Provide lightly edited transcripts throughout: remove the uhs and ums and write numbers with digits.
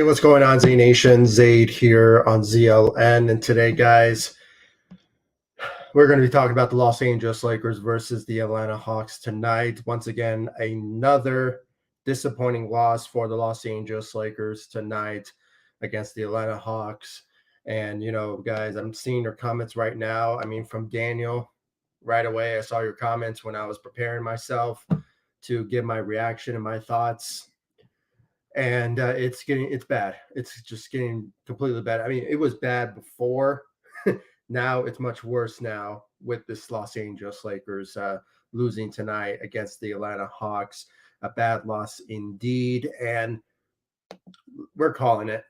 what's going on, Z Nation? Zaid here on ZLN. And today, guys, we're going to be talking about the Los Angeles Lakers versus the Atlanta Hawks tonight. Once again, another disappointing loss for the Los Angeles Lakers tonight against the Atlanta Hawks. And, guys, I'm seeing your comments right now. I mean, from Daniel, right away, I saw your comments when I was preparing myself to give my reaction and my thoughts. And it's bad. It's just getting completely bad. I mean, it was bad before. Now it's much worse now with this Los Angeles Lakers losing tonight against the Atlanta Hawks. A bad loss indeed, and we're calling it.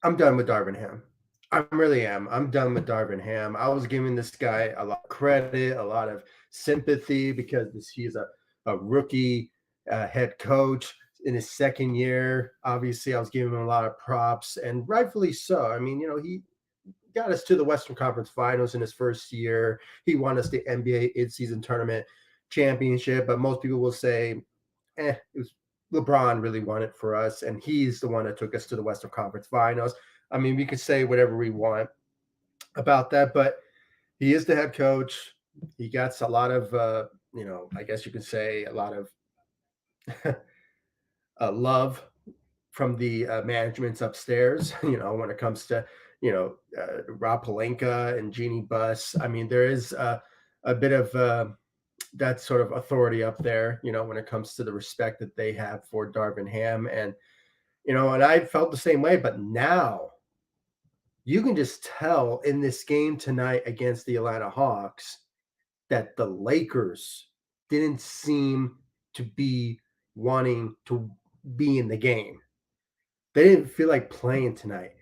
I'm done with Darvin Ham. I really am. I'm done with Darvin Ham. I was giving this guy a lot of credit, a lot of sympathy because he's a rookie head coach in his second year. Obviously, I was giving him a lot of props, and rightfully so. I mean, he got us to the Western Conference Finals in his first year. He won us the NBA in-season tournament championship, but most people will say, it was LeBron really won it for us, and he's the one that took us to the Western Conference Finals. I mean, we could say whatever we want about that, but he is the head coach. He got a lot of, I guess you could say a lot of love from the managements upstairs, when it comes to, Rob Pelinka and Jeannie Buss. I mean, there is a bit of that sort of authority up there, when it comes to the respect that they have for Darvin Ham. And, and I felt the same way, but now you can just tell in this game tonight against the Atlanta Hawks that the Lakers didn't seem to be wanting to be in the game. They didn't feel like playing tonight.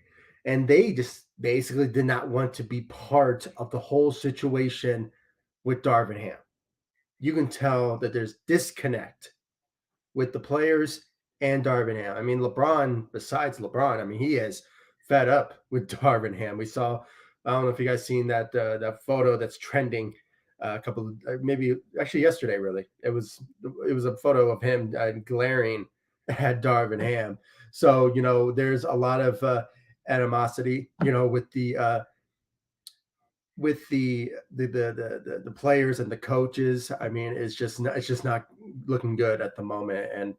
And they just basically did not want to be part of the whole situation with Darvin Ham. You can tell that there's disconnect with the players and Darvin Ham. I mean, besides LeBron, I mean, he is fed up with Darvin Ham. We saw, I don't know if you guys seen that photo that's trending maybe actually yesterday, really. It was a photo of him glaring at Darvin Ham. So, there's a lot of animosity, with the players and the coaches. I mean, it's just not looking good at the moment. And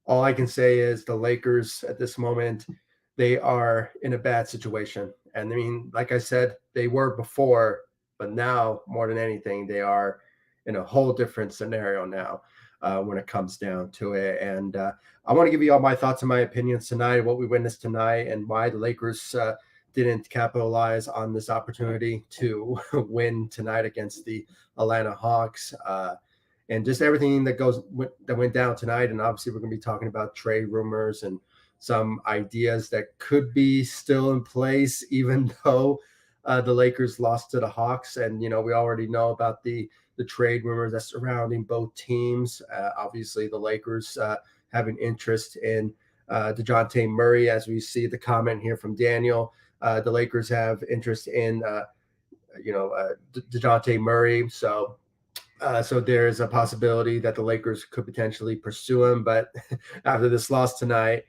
all I can say is the Lakers at this moment, they are in a bad situation. And I mean, like I said, they were before, but now more than anything, they are in a whole different scenario now when it comes down to it. And I want to give you all my thoughts and my opinions tonight, what we witnessed tonight, and why the Lakers didn't capitalize on this opportunity to win tonight against the Atlanta Hawks. And just everything that went down tonight. And obviously, we're going to be talking about trade rumors and some ideas that could be still in place, even though the Lakers lost to the Hawks. And, we already know about the trade rumors that's surrounding both teams. Obviously, the Lakers have an interest in Dejounte Murray, as we see the comment here from Daniel. The Lakers have interest in, Dejounte Murray. So there's a possibility that the Lakers could potentially pursue him. But after this loss tonight,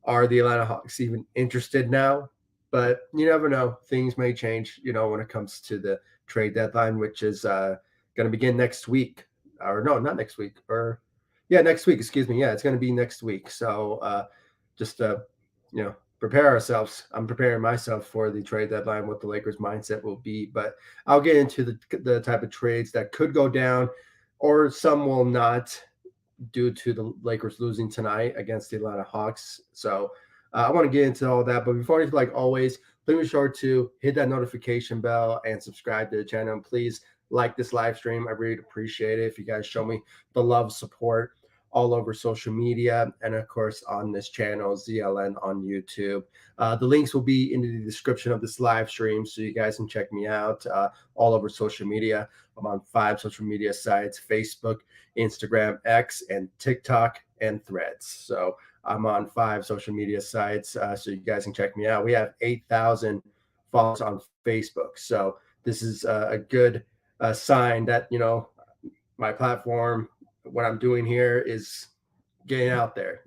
are the Atlanta Hawks even interested now? But you never know. Things may change, when it comes to the trade deadline, which is going to begin next week. Or no, not next week. Next week. Excuse me. Yeah, it's going to be next week. So just prepare ourselves. I'm preparing myself for the trade deadline, what the Lakers' mindset will be. But I'll get into the type of trades that could go down, or some will not, due to the Lakers losing tonight against the Atlanta Hawks. So I want to get into all that. But before anything, like always, please be sure to hit that notification bell and subscribe to the channel. And please like this live stream. I really appreciate it if you guys show me the love, support all over social media, and of course on this channel, ZLN on YouTube. The links will be in the description of this live stream, so you guys can check me out all over social media. I'm on 5 social media sites: Facebook, Instagram, X, and TikTok, and Threads. So I'm on 5 social media sites, so you guys can check me out. We have 8,000 followers on Facebook. So this is a good sign that, my platform, what I'm doing here is getting out there,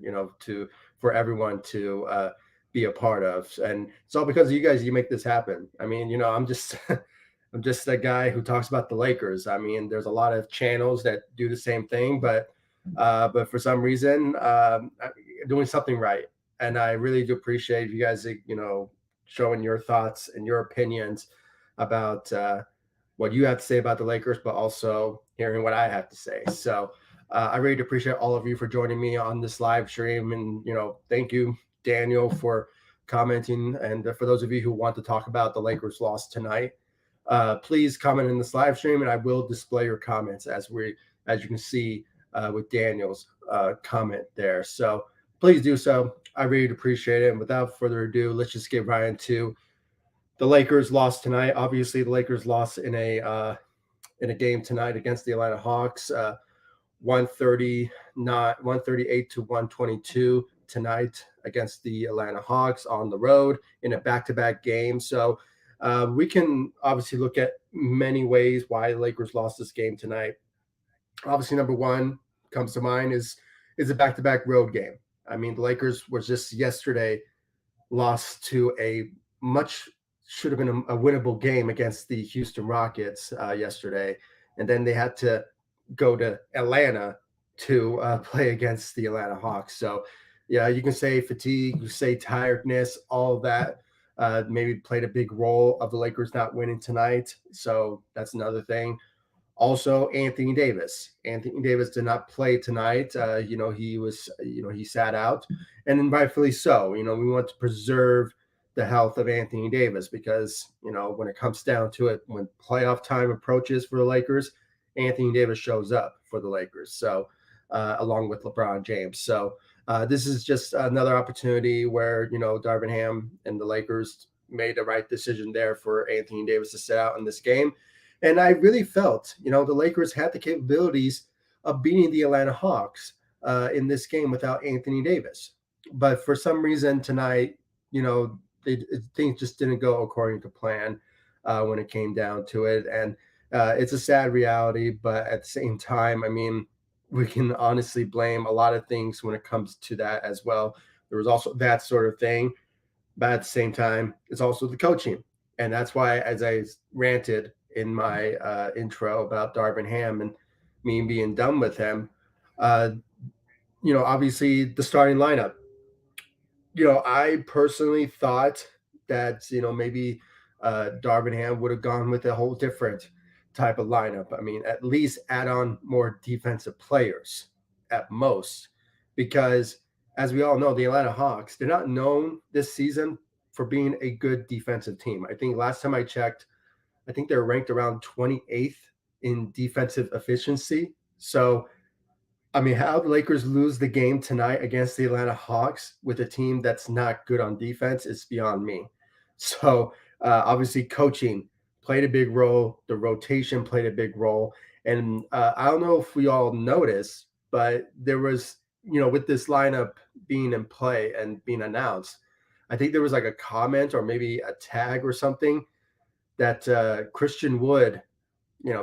for everyone to be a part of. And it's all because of you guys. You make this happen. I mean, I'm just I'm just a guy who talks about the Lakers. I mean, there's a lot of channels that do the same thing, but for some reason, doing something right. And I really do appreciate you guys, showing your thoughts and your opinions about what you have to say about the Lakers, but also hearing what I have to say. So I really appreciate all of you for joining me on this live stream. And, thank you, Daniel, for commenting. And for those of you who want to talk about the Lakers loss tonight, please comment in this live stream, and I will display your comments as you can see with Daniel's comment there. So please do so. I really appreciate it. And without further ado, let's just get right into the Lakers lost tonight. Obviously, the Lakers lost in a game tonight against the Atlanta Hawks, 138 to 122 tonight against the Atlanta Hawks on the road in a back-to-back game. So we can obviously look at many ways why the Lakers lost this game tonight. Obviously, number one comes to mind is a back-to-back road game. I mean, the Lakers was just yesterday lost to a much should have been a winnable game against the Houston Rockets yesterday, and then they had to go to Atlanta to play against the Atlanta Hawks. So, yeah, you can say fatigue, you say tiredness, all of that maybe played a big role of the Lakers not winning tonight. So that's another thing. Also, Anthony Davis. Anthony Davis did not play tonight. He sat out, and rightfully so. We want to preserve the health of Anthony Davis because, when it comes down to it, when playoff time approaches for the Lakers, Anthony Davis shows up for the Lakers. So, along with LeBron James. So, this is just another opportunity where, Darvin Ham and the Lakers made the right decision there for Anthony Davis to sit out in this game. And I really felt, the Lakers had the capabilities of beating the Atlanta Hawks in this game without Anthony Davis. But for some reason tonight, things just didn't go according to plan when it came down to it. And it's a sad reality. But at the same time, I mean, we can honestly blame a lot of things when it comes to that as well. There was also that sort of thing. But at the same time, it's also the coaching. And that's why, as I ranted in my intro about Darvin Ham and me being done with him, obviously the starting lineup. I personally thought that, maybe Darvin Ham would have gone with a whole different type of lineup. I mean, at least add on more defensive players at most, because as we all know, the Atlanta Hawks, they're not known this season for being a good defensive team. I think last time I checked, I think they're ranked around 28th in defensive efficiency. So, I mean, how the Lakers lose the game tonight against the Atlanta Hawks with a team that's not good on defense is beyond me. So, obviously, coaching played a big role. The rotation played a big role. And I don't know if we all noticed, but there was, with this lineup being in play and being announced, I think there was like a comment or maybe a tag or something that Christian Wood,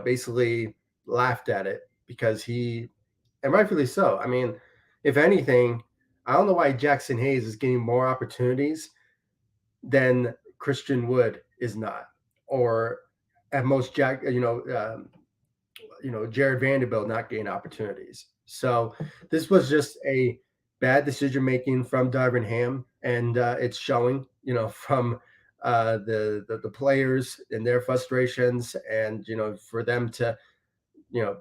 basically laughed at it because and rightfully so. I mean, if anything, I don't know why Jackson Hayes is getting more opportunities than Christian Wood is not, or at most Jared Vanderbilt not getting opportunities. So this was just a bad decision making from Darvin Ham, and it's showing, from the players and their frustrations, and for them to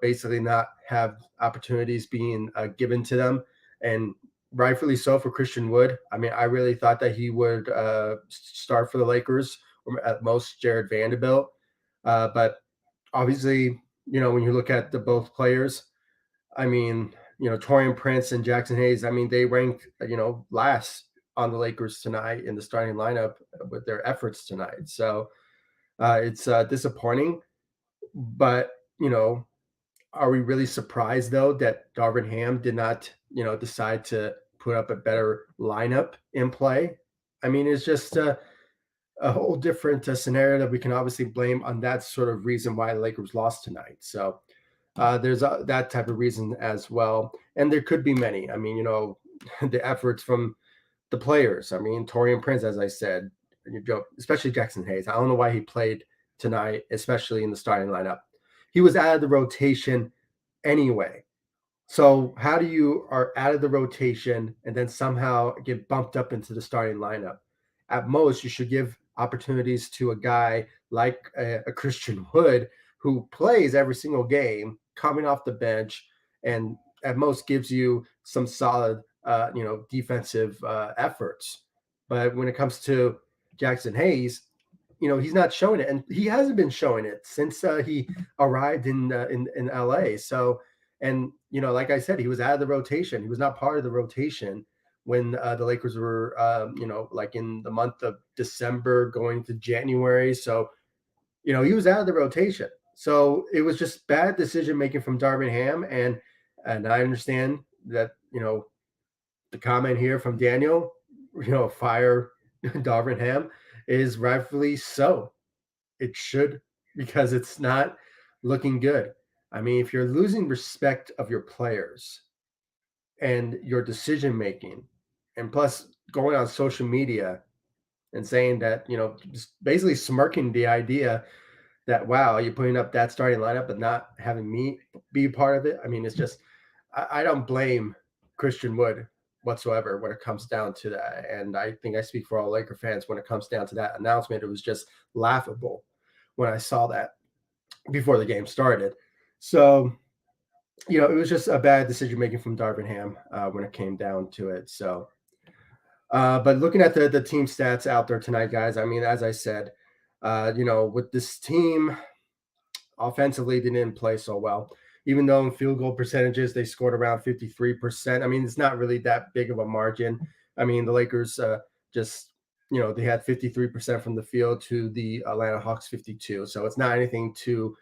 basically not have opportunities being given to them, and rightfully so for Christian Wood. I mean, I really thought that he would start for the Lakers, or at most Jared Vanderbilt, but obviously, when you look at the both players, I mean, Taurean Prince and Jackson Hayes, I mean, they ranked, last on the Lakers tonight in the starting lineup with their efforts tonight. So it's disappointing, but, are we really surprised though that Darvin Ham did not, decide to put up a better lineup in play? I mean, it's just a whole different scenario that we can obviously blame on that sort of reason why the Lakers lost tonight. So there's that type of reason as well, and there could be many. I mean, the efforts from the players. I mean, Torian Prince, as I said, especially Jackson Hayes. I don't know why he played tonight, especially in the starting lineup. He was out of the rotation anyway. So how do you are out of the rotation and then somehow get bumped up into the starting lineup? At most, you should give opportunities to a guy like a Christian Wood who plays every single game, coming off the bench, and at most gives you some solid, defensive efforts. But when it comes to Jackson Hayes, he's not showing it, and he hasn't been showing it since he arrived in LA. So, and like I said, he was out of the rotation. He was not part of the rotation when the Lakers were, like in the month of December going to January. So, he was out of the rotation. So it was just bad decision making from Darvin Ham, and I understand that the comment here from Daniel, fire Darvin Ham, is rightfully so. It should, because it's not looking good. I mean, if you're losing respect of your players and your decision making, and plus going on social media and saying that, just basically smirking the idea that, wow, you're putting up that starting lineup but not having me be part of it. I mean, it's just, I don't blame Christian Wood whatsoever when it comes down to that. And I think I speak for all Laker fans when it comes down to that announcement. It was just laughable when I saw that before the game started. So, it was just a bad decision making from Darvin Ham when it came down to it. So, but looking at the team stats out there tonight, guys, I mean, as I said, with this team, offensively, they didn't play so well. Even though in field goal percentages they scored around 53%. I mean, it's not really that big of a margin. I mean, the Lakers just, they had 53% from the field to the Atlanta Hawks 52. So it's not anything too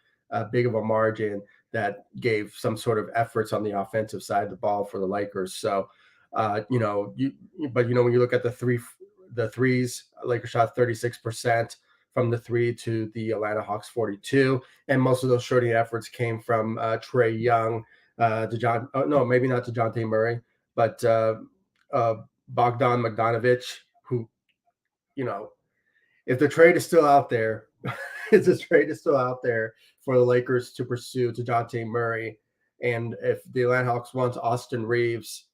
big of a margin that gave some sort of efforts on the offensive side of the ball for the Lakers. So, but when you look at the threes, Lakers shot 36% from the three to the Atlanta Hawks 42. And most of those shooting efforts came from Trae Young, maybe not Dejounte Murray, but Bogdan Bogdanovic, who, if the trade is still out there, if the trade is still out there for the Lakers to pursue Dejounte Murray, and if the Atlanta Hawks wants Austin Reaves,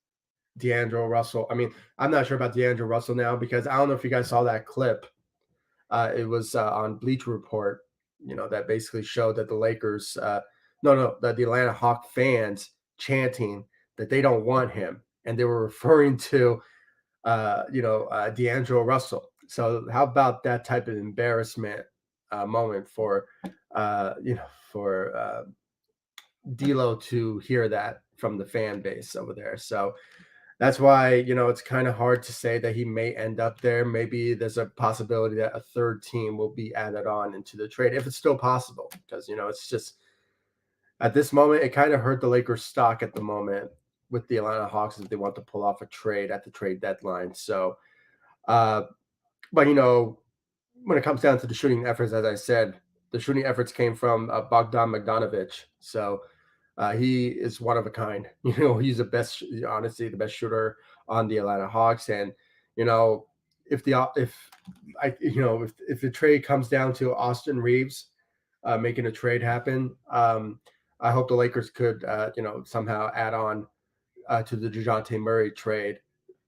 D'Angelo Russell. I mean, I'm not sure about D'Angelo Russell now because I don't know if you guys saw that clip. It was on Bleacher Report, that basically showed that the Lakers, that the Atlanta Hawk fans chanting that they don't want him, and they were referring to, D'Angelo Russell. So how about that type of embarrassment moment for, D'Lo to hear that from the fan base over there. So that's why, it's kind of hard to say that he may end up there. Maybe there's a possibility that a third team will be added on into the trade if it's still possible, because, it's just at this moment, it kind of hurt the Lakers stock at the moment with the Atlanta Hawks if they want to pull off a trade at the trade deadline. So, but, when it comes down to the shooting efforts, as I said, the shooting efforts came from Bogdan Bogdanovic. So, he is one of a kind. He's honestly, the best shooter on the Atlanta Hawks. And if the trade comes down to Austin Reaves making a trade happen, I hope the Lakers could somehow add on to the Dejounte Murray trade,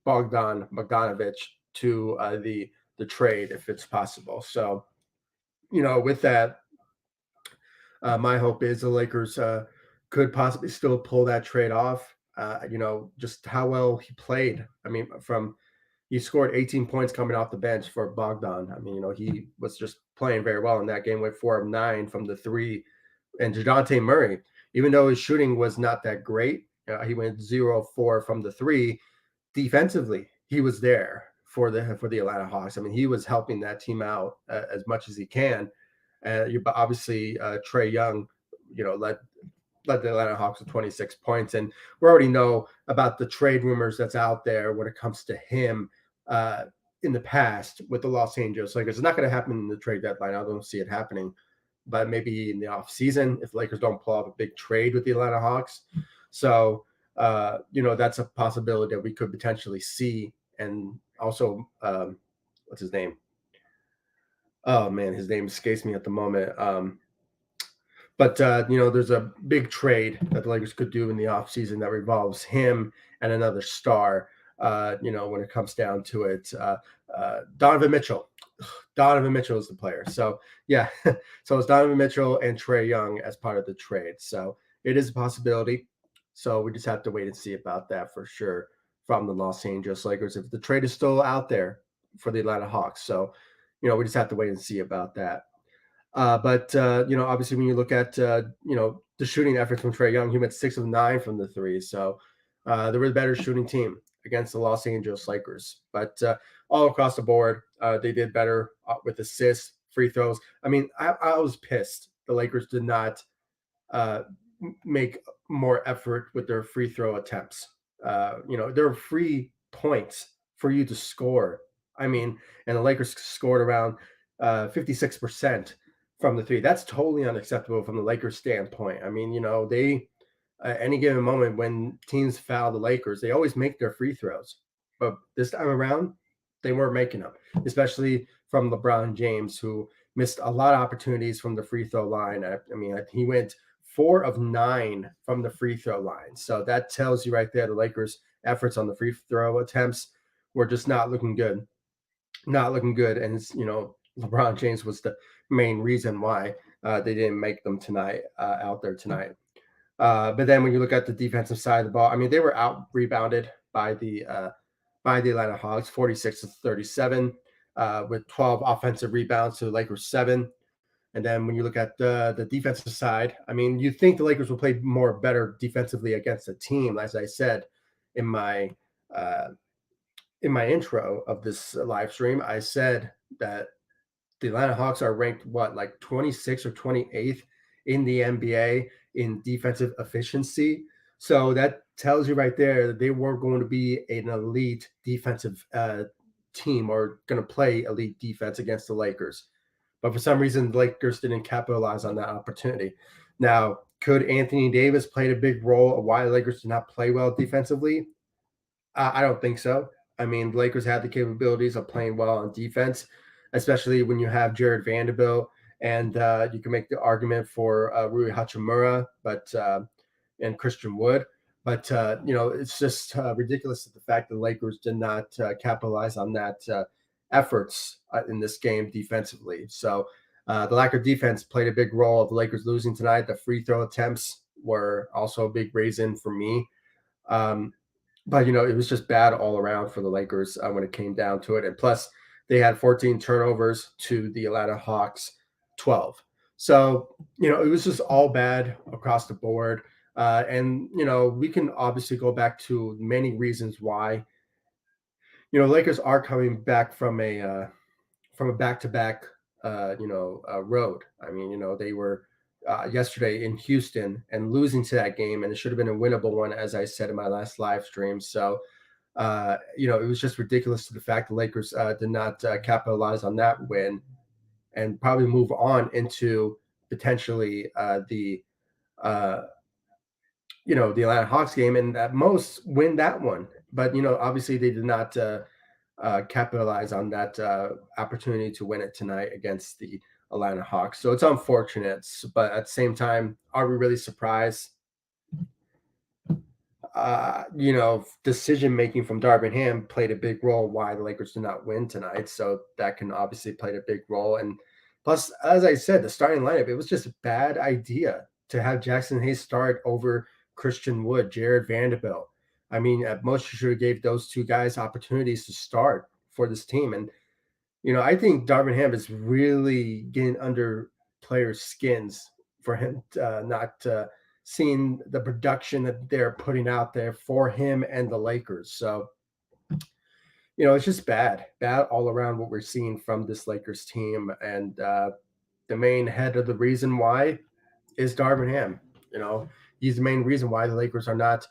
Bogdan Bogdanovic to the trade if it's possible. So with that, my hope is the Lakers could possibly still pull that trade off. Just how well he played. I mean, he scored 18 points coming off the bench for Bogdan. I mean, he was just playing very well in that game. Went 4 of 9 from the three. And Dejounte Murray, even though his shooting was not that great, he went 0 of 4 from the three. Defensively, he was there for the Atlanta Hawks. I mean, he was helping that team out as much as he can. Obviously, Trae Young, led the Atlanta Hawks with 26 points. And we already know about the trade rumors that's out there when it comes to him in the past with the Los Angeles Lakers. It's not going to happen in the trade deadline. I don't see it happening. But maybe in the offseason, if the Lakers don't pull off a big trade with the Atlanta Hawks. So, that's a possibility that we could potentially see. And also, what's his name? Oh man, his name escapes me at the moment. But there's a big trade that the Lakers could do in the offseason that revolves him and another star. When it comes down to it, Donovan Mitchell. Donovan Mitchell is the player. So yeah, so it's Donovan Mitchell and Trae Young as part of the trade. So it is a possibility. So we just have to wait and see about that for sure from the Los Angeles Lakers if the trade is still out there for the Atlanta Hawks. So we just have to wait and see about that. But obviously, when you look at the shooting efforts from Trae Young, he went 6 of 9 from the three. So they were the better shooting team against the Los Angeles Lakers. But all across the board, they did better with assists, free throws. I mean, I was pissed. The Lakers did not uh, make more effort with their free throw attempts. There are free points for you to score. I mean, and the Lakers scored around 56% from the three. That's totally unacceptable from the Lakers standpoint. I mean, they at any given moment when teams foul the Lakers, they always make their free throws. But this time around, they weren't making them, especially from LeBron James, who missed a lot of opportunities from the free throw line. I mean, he went 4 of 9 from the free throw line. So that tells you right there the Lakers' efforts on the free throw attempts were just not looking good. Not looking good. And, LeBron James was the main reason why they didn't make them tonight, out there tonight. But then when you look at the defensive side of the ball, I mean, they were out rebounded by the Atlanta Hawks, 46-37, with 12 offensive rebounds to the Lakers 7. And then when you look at the defensive side, I mean, you think the Lakers will play more better defensively against a team, as I said in my uh, intro of this live stream. I said that the Atlanta Hawks are ranked like 26th or 28th in the NBA in defensive efficiency. So that tells you right there that they weren't going to be an elite defensive team or going to play elite defense against the Lakers. But for some reason, the Lakers didn't capitalize on that opportunity. Now, could Anthony Davis played a big role of why the Lakers did not play well defensively? I don't think so. I mean, the Lakers had the capabilities of playing well on defense, especially when you have Jared Vanderbilt, and you can make the argument for Rui Hachimura, and Christian Wood. But it's just ridiculous that the fact that the Lakers did not capitalize on that efforts in this game defensively. So the lack of defense played a big role of the Lakers losing tonight. The free throw attempts were also a big reason for me. Um, but it was just bad all around for the Lakers when it came down to it. And plus, they had 14 turnovers to the Atlanta Hawks 12. So it was just all bad across the board. And we can obviously go back to many reasons why. Lakers are coming back from a back-to-back road. I mean, they were yesterday in Houston and losing to that game, and it should have been a winnable one, as I said in my last live stream. So it was just ridiculous to the fact the Lakers did not capitalize on that win and probably move on into potentially uh, the Atlanta Hawks game and at most win that one. But obviously they did not capitalize on that opportunity to win it tonight against the Atlanta Hawks. So it's unfortunate, but at the same time, are we really surprised? Decision making from Darvin Ham played a big role why the Lakers did not win tonight. So that can obviously play a big role. And plus, as I said, the starting lineup, it was just a bad idea to have Jackson Hayes start over Christian Wood, Jared Vanderbilt. I mean, at most, you should have gave those two guys opportunities to start for this team. And I think Darvin Ham is really getting under players' skins for him not seeing the production that they're putting out there for him and the Lakers. So, it's just bad all around what we're seeing from this Lakers team. And the main head of the reason why is Darvin Ham. He's the main reason why the Lakers are not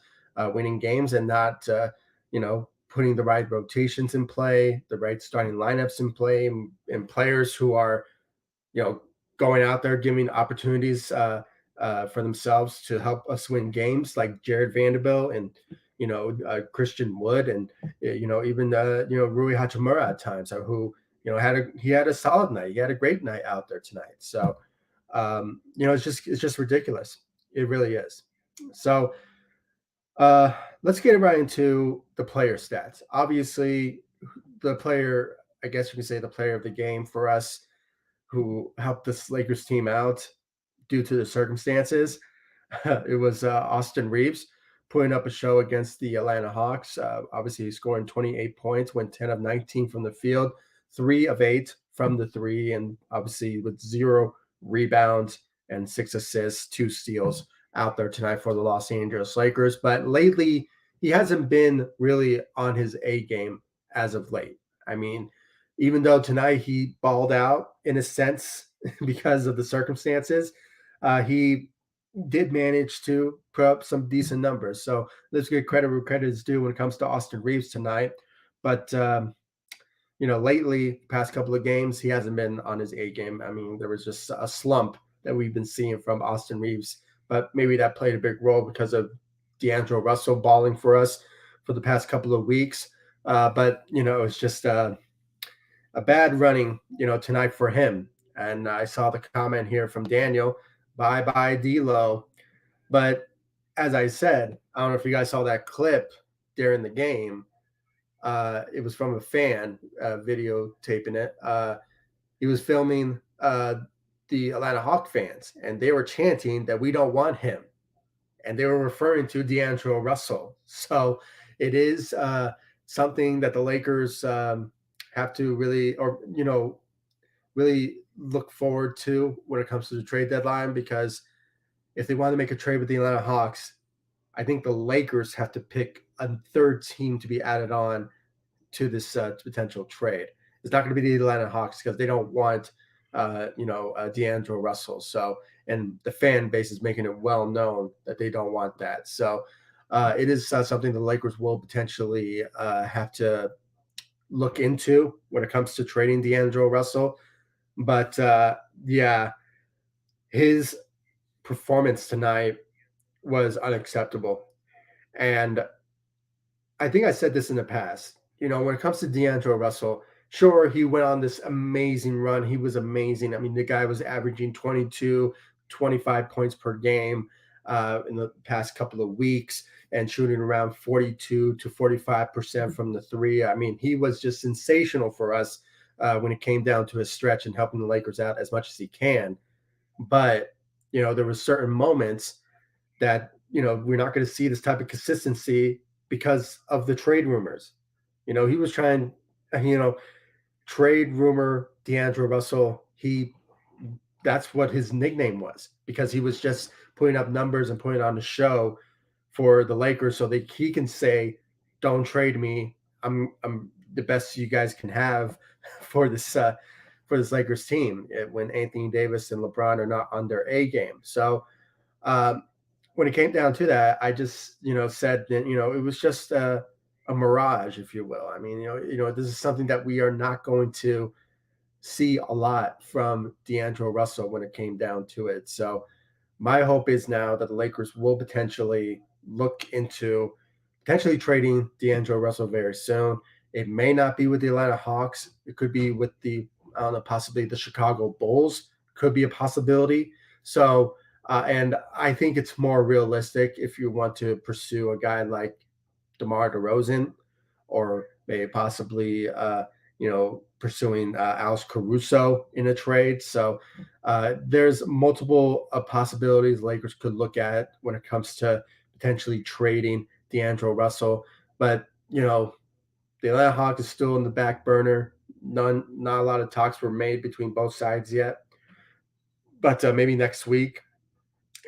winning games and not, putting the right rotations in play, the right starting lineups in play, and players who are, going out there giving opportunities for themselves to help us win games, like Jared Vanderbilt and Christian Wood, and even Rui Hachimura at times, who he had a solid night. He had a great night out there tonight. So it's just ridiculous. It really is. So uh, let's get right into the player stats. Obviously, the player, I guess you can say the player of the game for us, who helped this Lakers team out due to the circumstances. It was Austin Reaves putting up a show against the Atlanta Hawks. Obviously, he scoring 28 points, went 10 of 19 from the field, 3 of 8 from the three, and obviously with 0 rebounds and 6 assists, 2 steals out there tonight for the Los Angeles Lakers. But lately, he hasn't been really on his A game as of late. I mean, even though tonight he balled out in a sense because of the circumstances, he did manage to put up some decent numbers. So let's get credit where credit is due when it comes to Austin Reaves tonight. But lately, past couple of games, he hasn't been on his A game. I mean, there was just a slump that we've been seeing from Austin Reaves, but maybe that played a big role because of D'Angelo Russell balling for us for the past couple of weeks. But it's just a bad running, tonight for him. And I saw the comment here from Daniel, bye bye D'Lo. But as I said, I don't know if you guys saw that clip during the game. It was from a fan videotaping it. He was filming the Atlanta Hawk fans, and they were chanting that we don't want him. And they were referring to D'Angelo Russell. So it is something that the Lakers have to really look forward to when it comes to the trade deadline, because if they want to make a trade with the Atlanta Hawks, I think the Lakers have to pick a third team to be added on to this potential trade. It's not going to be the Atlanta Hawks because they don't want, D'Angelo Russell. So, and the fan base is making it well known that they don't want that. So, it is something the Lakers will potentially have to look into when it comes to trading D'Angelo Russell. But yeah, his performance tonight was unacceptable. And I think I said this in the past. When it comes to D'Angelo Russell, sure, he went on this amazing run. He was amazing. I mean, the guy was averaging 22, 25 points per game in the past couple of weeks and shooting around 42 to 45% from the three. I mean, he was just sensational for us when it came down to his stretch and helping the Lakers out as much as he can. But, there was certain moments that, we're not going to see this type of consistency because of the trade rumors. He was trying, trade rumor D'Angelo Russell. That's what his nickname was, because he was just putting up numbers and putting on a show for the Lakers so that he can say, "Don't trade me. I'm the best you guys can have for this Lakers team when Anthony Davis and LeBron are not on their A game." So when it came down to that, I just said that it was just a mirage, if you will. I mean, this is something that we are not going to see a lot from D'Angelo Russell when it came down to it. So my hope is now that the Lakers will potentially look into potentially trading D'Angelo Russell very soon. It may not be with the Atlanta Hawks. It could be with I don't know, possibly the Chicago Bulls could be a possibility. So, and I think it's more realistic if you want to pursue a guy like DeMar DeRozan, or maybe possibly, pursuing Alex Caruso in a trade. So there's multiple possibilities Lakers could look at when it comes to potentially trading D'Angelo Russell. But, the Atlanta Hawks is still in the back burner. Not a lot of talks were made between both sides yet. But maybe next week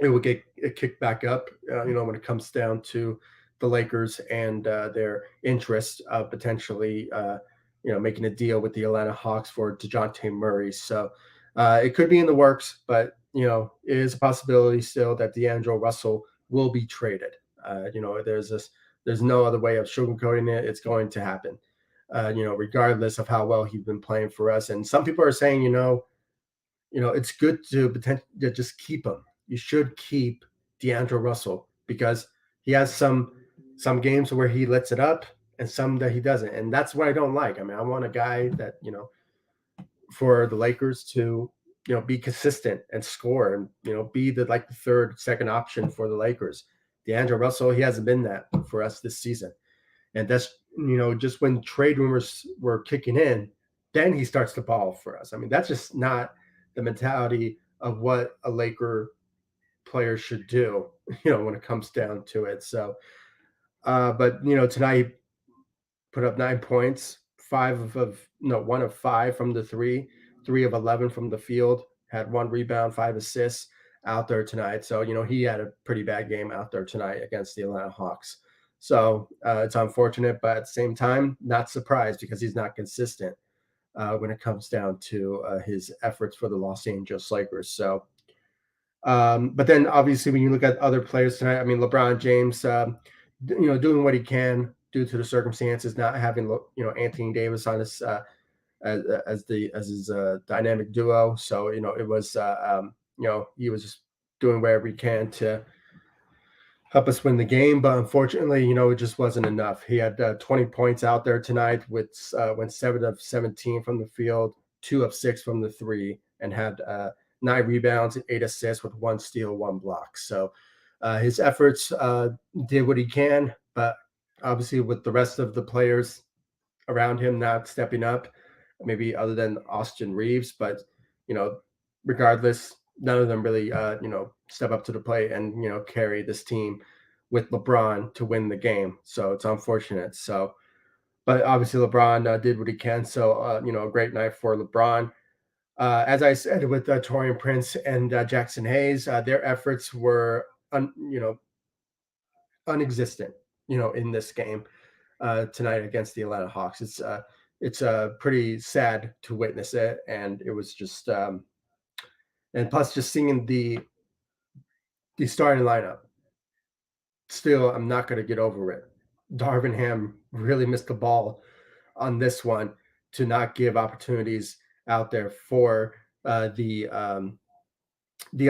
it will get kicked back up, when it comes down to the Lakers and their interest of potentially, making a deal with the Atlanta Hawks for Dejounte Murray. So it could be in the works, but, it is a possibility still that D'Angelo Russell will be traded. There's no other way of sugarcoating it. It's going to happen, regardless of how well he's been playing for us. And some people are saying, it's good to potentially just keep him. You should keep D'Angelo Russell because he has some some games where he lets it up and some that he doesn't. And that's what I don't like. I mean, I want a guy that, for the Lakers to, be consistent and score and, be the third, second option for the Lakers. D'Angelo Russell, he hasn't been that for us this season. And that's, just when trade rumors were kicking in, then he starts to ball for us. I mean, that's just not the mentality of what a Laker player should do, when it comes down to it. So, but, tonight he put up 9 points, one of five from the three of 11 from the field, had one rebound, 5 assists out there tonight. So, he had a pretty bad game out there tonight against the Atlanta Hawks. So it's unfortunate, but at the same time, not surprised because he's not consistent when it comes down to his efforts for the Los Angeles Lakers. So, but then obviously when you look at other players tonight, I mean, LeBron James, doing what he can due to the circumstances, not having Anthony Davis on his as his dynamic duo. So it was he was just doing whatever he can to help us win the game, but unfortunately, it just wasn't enough. He had 20 points out there tonight with went 7 of 17 from the field, 2 of 6 from the three, and had 9 rebounds and 8 assists with 1 steal, 1 block. So his efforts did what he can, but obviously with the rest of the players around him not stepping up, maybe other than Austin Reaves, but you know, regardless, none of them really step up to the plate and carry this team with LeBron to win the game. So it's unfortunate. So, but obviously LeBron did what he can. So a great night for LeBron. As I said with Torian Prince and Jackson Hayes, their efforts were unexistent. In this game tonight against the Atlanta Hawks. It's pretty sad to witness it, and it was just and plus just seeing the starting lineup. Still, I'm not going to get over it. Darvin Ham really missed the ball on this one to not give opportunities out there for the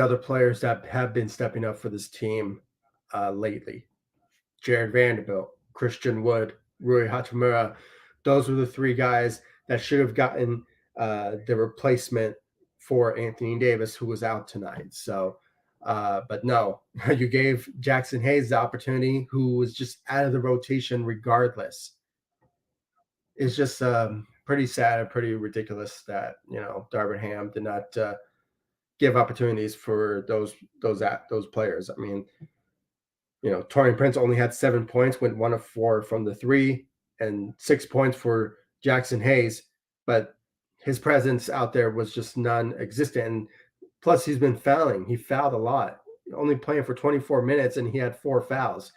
other players that have been stepping up for this team lately. Jared Vanderbilt, Christian Wood, Rui Hachimura. Those were the 3 guys that should have gotten the replacement for Anthony Davis, who was out tonight. So, but no, you gave Jackson Hayes the opportunity, who was just out of the rotation regardless. It's just pretty sad and pretty ridiculous that Darvin Ham did not give opportunities for those players. I mean, Torian Prince only had 7 points, went 1 of 4 from the three, and 6 points for Jackson Hayes. But his presence out there was just non-existent. And plus, he's been fouling. He fouled a lot, only playing for 24 minutes, and he had 4 fouls.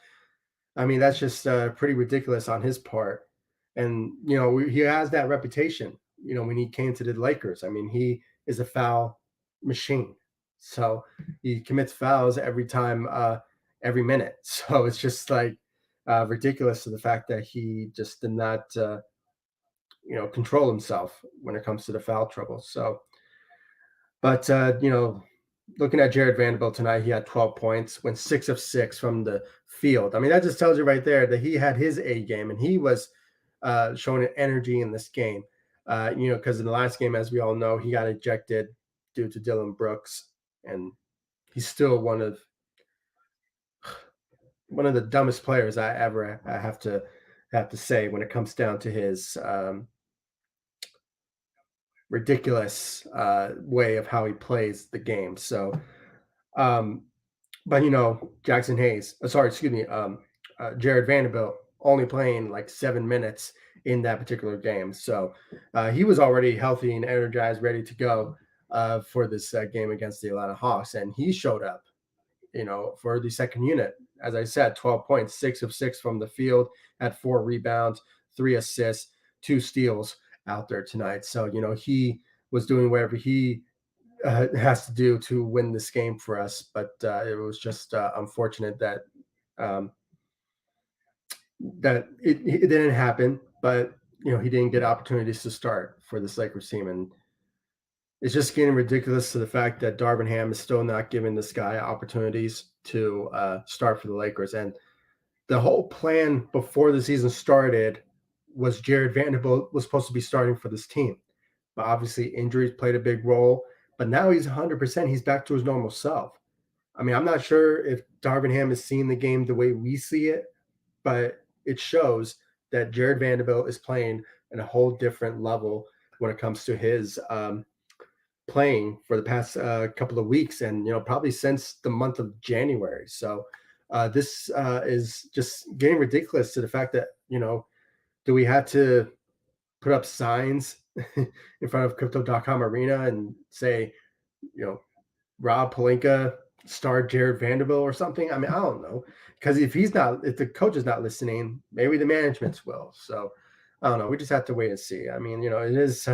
I mean, that's just pretty ridiculous on his part. And, he has that reputation, when he came to the Lakers. I mean, he is a foul machine. So he commits fouls every time, every minute. So it's just like ridiculous to the fact that he just did not, control himself when it comes to the foul trouble. So, but, looking at Jared Vanderbilt tonight, he had 12 points, went 6 of 6 from the field. I mean, that just tells you right there that he had his A game and he was showing energy in this game. Because in the last game, as we all know, he got ejected due to Dillon Brooks, and he's still one of the dumbest players I ever have to say when it comes down to his ridiculous way of how he plays the game. So, but Jackson Hayes, Jared Vanderbilt only playing like 7 minutes in that particular game. So he was already healthy and energized, ready to go for this game against the Atlanta Hawks, and he showed up. For the second unit. As I said, 12 points, 6 of 6 from the field, had 4 rebounds, 3 assists, 2 steals out there tonight. So, he was doing whatever he has to do to win this game for us. But it was just unfortunate that it didn't happen. But, he didn't get opportunities to start for this Lakers team. And it's just getting ridiculous to the fact that Darvin Ham is still not giving this guy opportunities to start for the Lakers. And the whole plan before the season started was Jared Vanderbilt was supposed to be starting for this team. But obviously, injuries played a big role. But now he's 100%. He's back to his normal self. I mean, I'm not sure if Darvin Ham is seeing the game the way we see it, but it shows that Jared Vanderbilt is playing at a whole different level when it comes to his playing for the past couple of weeks, and probably since the month of January. So this is just getting ridiculous to the fact that do we have to put up signs in front of Crypto.com Arena and say, Rob Pelinka start Jared Vanderbilt or something? I mean, I don't know, because if the coach is not listening, maybe the management's will. So I don't know. We just have to wait and see. I mean, it is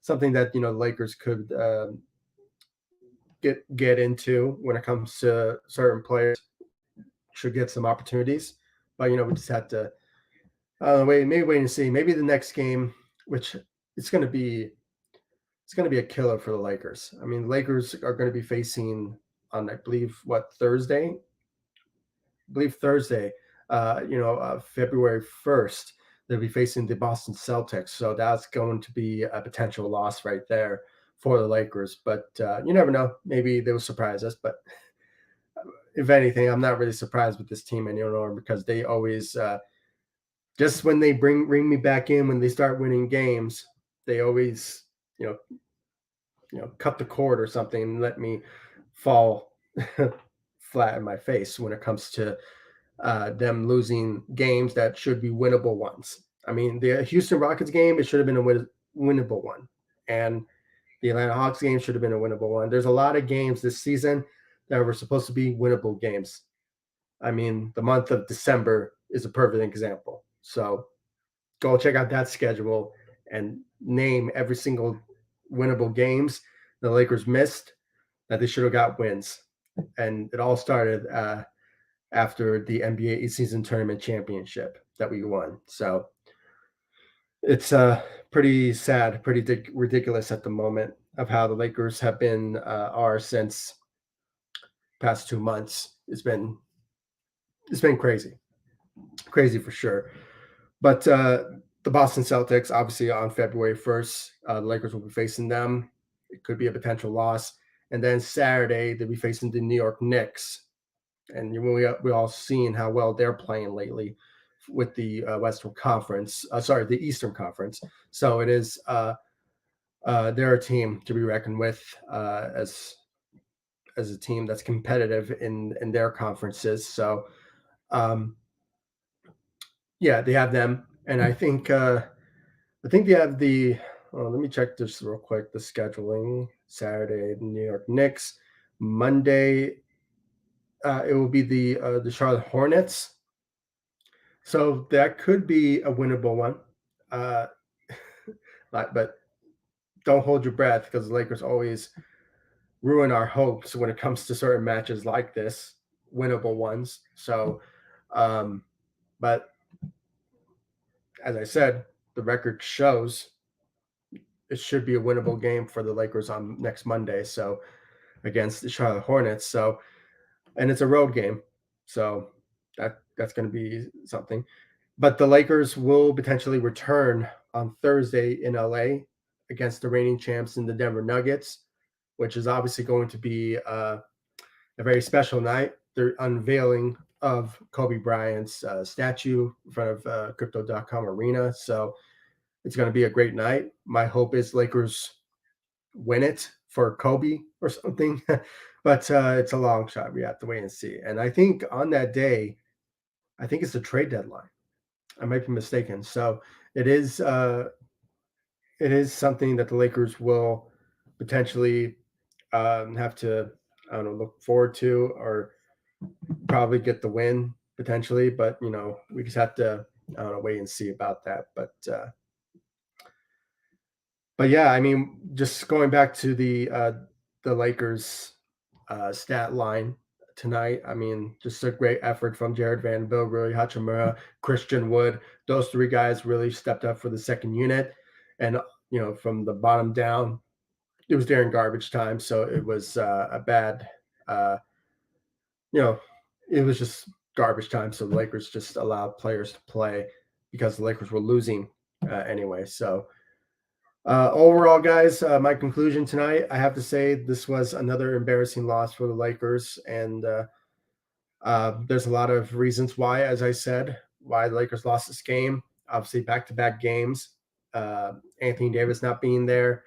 something that the Lakers could get into when it comes to certain players should get some opportunities. But we just have to wait and see. Maybe the next game, which it's going to be a killer for the Lakers. I mean, the Lakers are going to be facing on, I believe, Thursday. I believe Thursday. February 1st, they'll be facing the Boston Celtics. So that's going to be a potential loss right there for the Lakers. But you never know. Maybe they will surprise us. But if anything, I'm not really surprised with this team anymore, because they always just when they bring me back in, when they start winning games, they always cut the cord or something and let me fall flat in my face when it comes to them losing games that should be winnable ones. I mean, the Houston Rockets game, it should have been a winnable one. And the Atlanta Hawks game should have been a winnable one. There's a lot of games this season that were supposed to be winnable games. I mean, the month of December is a perfect example. So go check out that schedule and name every single winnable games the Lakers missed that they should have got wins. And it all started after the NBA season tournament championship that we won. So it's pretty sad, pretty ridiculous at the moment of how the Lakers have been are since past 2 months. It's been crazy for sure. But the Boston Celtics, obviously on February 1st, the Lakers will be facing them. It could be a potential loss. And then Saturday, they'll be facing the New York Knicks. And we all seen how well they're playing lately with the Western Conference. The Eastern Conference. So it is they're a team to be reckoned with as a team that's competitive in their conferences. So yeah, they have them, and I think they have the. Let me check this real quick. The scheduling: Saturday, the New York Knicks. Monday, it will be the Charlotte Hornets. So that could be a winnable one, but don't hold your breath, because the Lakers always ruin our hopes when it comes to certain matches like this, winnable ones. So, but as I said, the record shows it should be a winnable game for the Lakers on next Monday. So against the Charlotte Hornets. So, and it's a road game. So that's going to be something. But the Lakers will potentially return on Thursday in LA against the reigning champs in the Denver Nuggets, which is obviously going to be a very special night. They're unveiling of Kobe Bryant's statue in front of Crypto.com Arena. So it's going to be a great night. My hope is Lakers win it for Kobe or something, but it's a long shot. We have to wait and see. And I think on that day, I think it's the trade deadline. I might be mistaken. So it is something that the Lakers will potentially have to, I don't know, look forward to, or probably get the win potentially. But we just have to, I don't know, wait and see about that. But yeah, I mean, just going back to the Lakers stat line tonight. I mean, just a great effort from Jared Vanderbilt, Rui Hachimura, Christian Wood. Those three guys really stepped up for the second unit, and from the bottom down, it was during garbage time, so it was a bad. It was just garbage time. So the Lakers just allowed players to play because the Lakers were losing anyway. So overall, guys, my conclusion tonight, I have to say this was another embarrassing loss for the Lakers. And there's a lot of reasons why, as I said, why the Lakers lost this game. Obviously, back-to-back games. Anthony Davis not being there.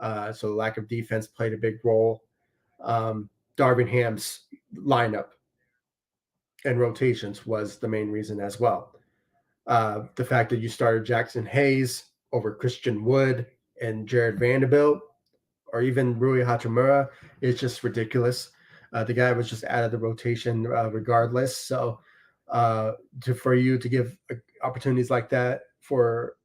So the lack of defense played a big role. Darvin Ham's lineup and rotations was the main reason as well. The fact that you started Jackson Hayes over Christian Wood and Jared Vanderbilt, or even Rui Hachimura, is just ridiculous. The guy was just out of the rotation regardless. So for you to give opportunities like that for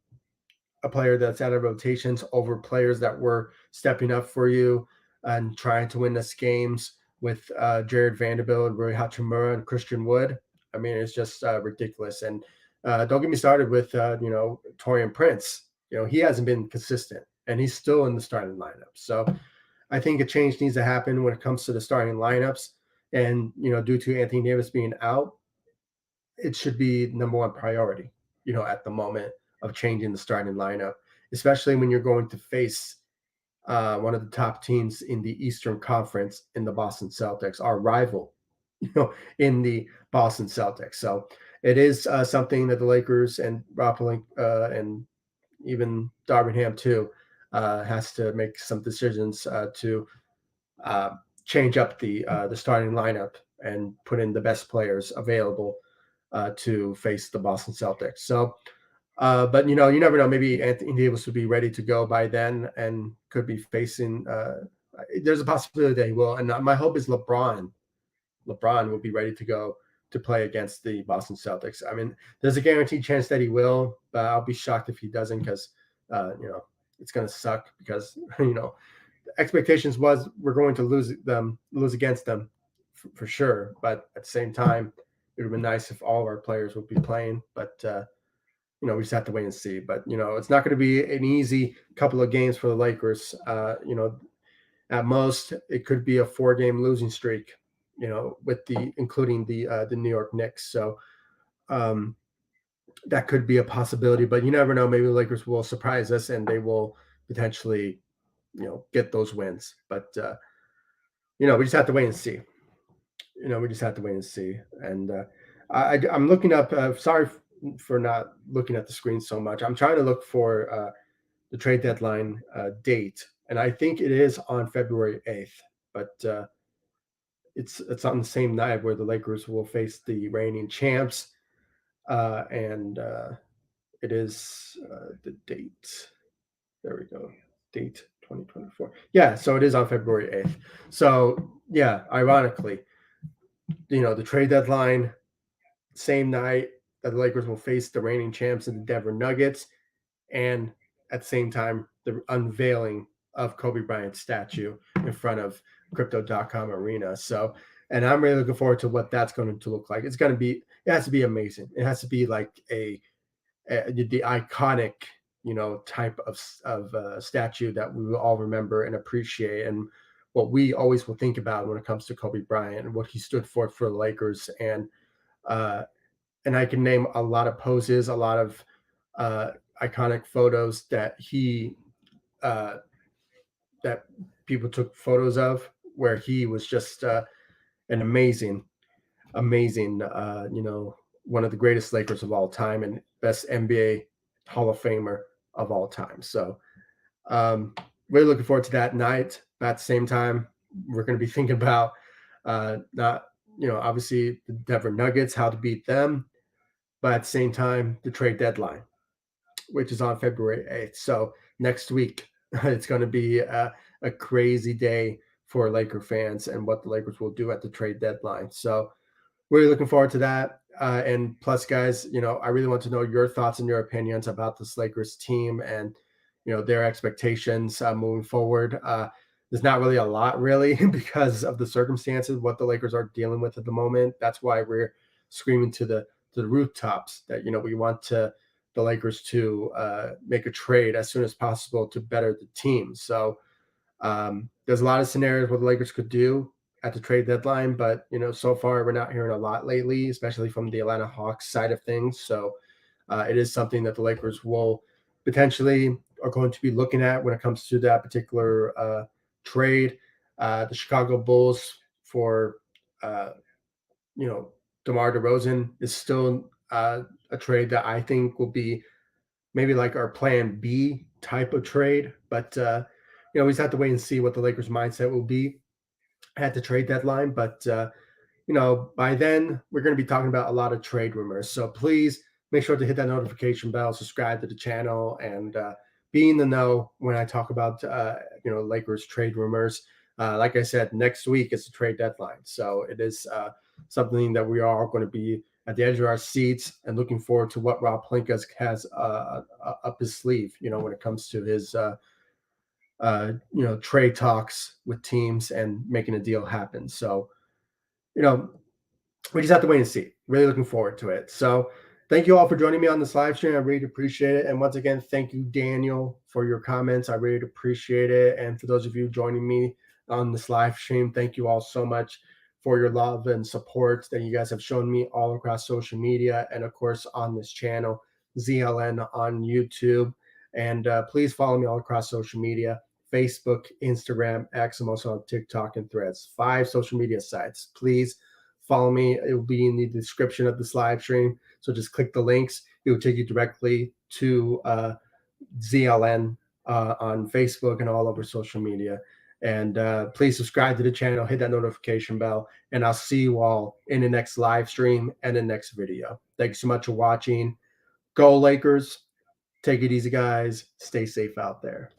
a player that's out of rotations over players that were stepping up for you and trying to win us games with Jared Vanderbilt, Rui Hachimura, and Christian Wood. I mean, it's just ridiculous. And don't get me started with Torian Prince. He hasn't been consistent, and he's still in the starting lineup. So I think a change needs to happen when it comes to the starting lineups. And due to Anthony Davis being out, it should be number one priority. At the moment of changing the starting lineup, especially when you're going to face one of the top teams in the Eastern Conference in the Boston Celtics, our rival, in the Boston Celtics. So it is something that the Lakers and Rob Pelinka and even Darvin Ham too has to make some decisions to change up the starting lineup and put in the best players available to face the Boston Celtics. So but you never know. Maybe Anthony Davis will be ready to go by then and could be facing. There's a possibility that he will, and my hope is LeBron will be ready to go to play against the Boston Celtics. I mean, there's a guaranteed chance that he will, but I'll be shocked if he doesn't because it's going to suck because expectations was we're going to lose against them for sure. But at the same time, it would have been nice if all of our players would be playing, but. We just have to wait and see. But it's not going to be an easy couple of games for the Lakers. At most it could be a 4-game losing streak. With including the New York Knicks. So that could be a possibility. But you never know. Maybe the Lakers will surprise us and they will potentially, get those wins. But we just have to wait and see. We just have to wait and see. And I'm looking up. Sorry for not looking at the screen so much. I'm trying to look for the trade deadline date, and I think it is on February 8th. But it's on the same night where the Lakers will face the reigning champs, and it is the date. There we go. Date 2024. Yeah, so it is on February 8th. So yeah, ironically, the trade deadline, same night that the Lakers will face the reigning champs in the Denver Nuggets, and at the same time, the unveiling of Kobe Bryant's statue in front of Crypto.com Arena. So, and I'm really looking forward to what that's going to look like. It has to be amazing. It has to be like the iconic, type of statue that we will all remember and appreciate, and what we always will think about when it comes to Kobe Bryant and what he stood for the Lakers. And I can name a lot of poses, a lot of iconic photos that that people took photos of, where he was just an amazing, one of the greatest Lakers of all time and best NBA Hall of Famer of all time. So really looking forward to that night. But at the same time, we're going to be thinking about not, obviously the Denver Nuggets, how to beat them, but at the same time, the trade deadline, which is on February 8th. So next week, it's going to be a crazy day for Laker fans and what the Lakers will do at the trade deadline. So really looking forward to that. And plus, guys, I really want to know your thoughts and your opinions about this Lakers team and, their expectations moving forward. There's not really a lot, really, because of the circumstances, what the Lakers are dealing with at the moment. That's why we're screaming to the rooftops that, we want the Lakers to make a trade as soon as possible to better the team. So there's a lot of scenarios what the Lakers could do. at the trade deadline, but so far we're not hearing a lot lately, especially from the Atlanta Hawks side of things. So it is something that the Lakers will potentially are going to be looking at when it comes to that particular trade. The Chicago Bulls for uh, DeMar DeRozan is still a trade that I think will be maybe like our plan B type of trade. But we just have to wait and see what the Lakers' mindset will be at the trade deadline. But by then we're going to be talking about a lot of trade rumors. So please make sure to hit that notification bell, subscribe to the channel, and be in the know when I talk about Lakers trade rumors. Like I said, next week is the trade deadline, so it is something that we are going to be at the edge of our seats and looking forward to what Rob Pelinka has up his sleeve. When it comes to his trade talks with teams and making a deal happen. So you know we just have to wait and see. Really looking forward to it. So thank you all for joining me on this live stream. I really appreciate it. And once again, thank you, Daniel, for your comments. I really appreciate it. And for those of you joining me on this live stream, thank you all so much for your love and support that you guys have shown me all across social media and, of course, on this channel, ZLN on YouTube. And please follow me all across social media. Facebook, Instagram, X, I'm also on TikTok and Threads. 5 social media sites. Please follow me. It will be in the description of this live stream. So just click the links. It will take you directly to ZLN on Facebook and all over social media. And please subscribe to the channel, hit that notification bell, and I'll see you all in the next live stream and the next video. Thanks so much for watching. Go Lakers. Take it easy, guys. Stay safe out there.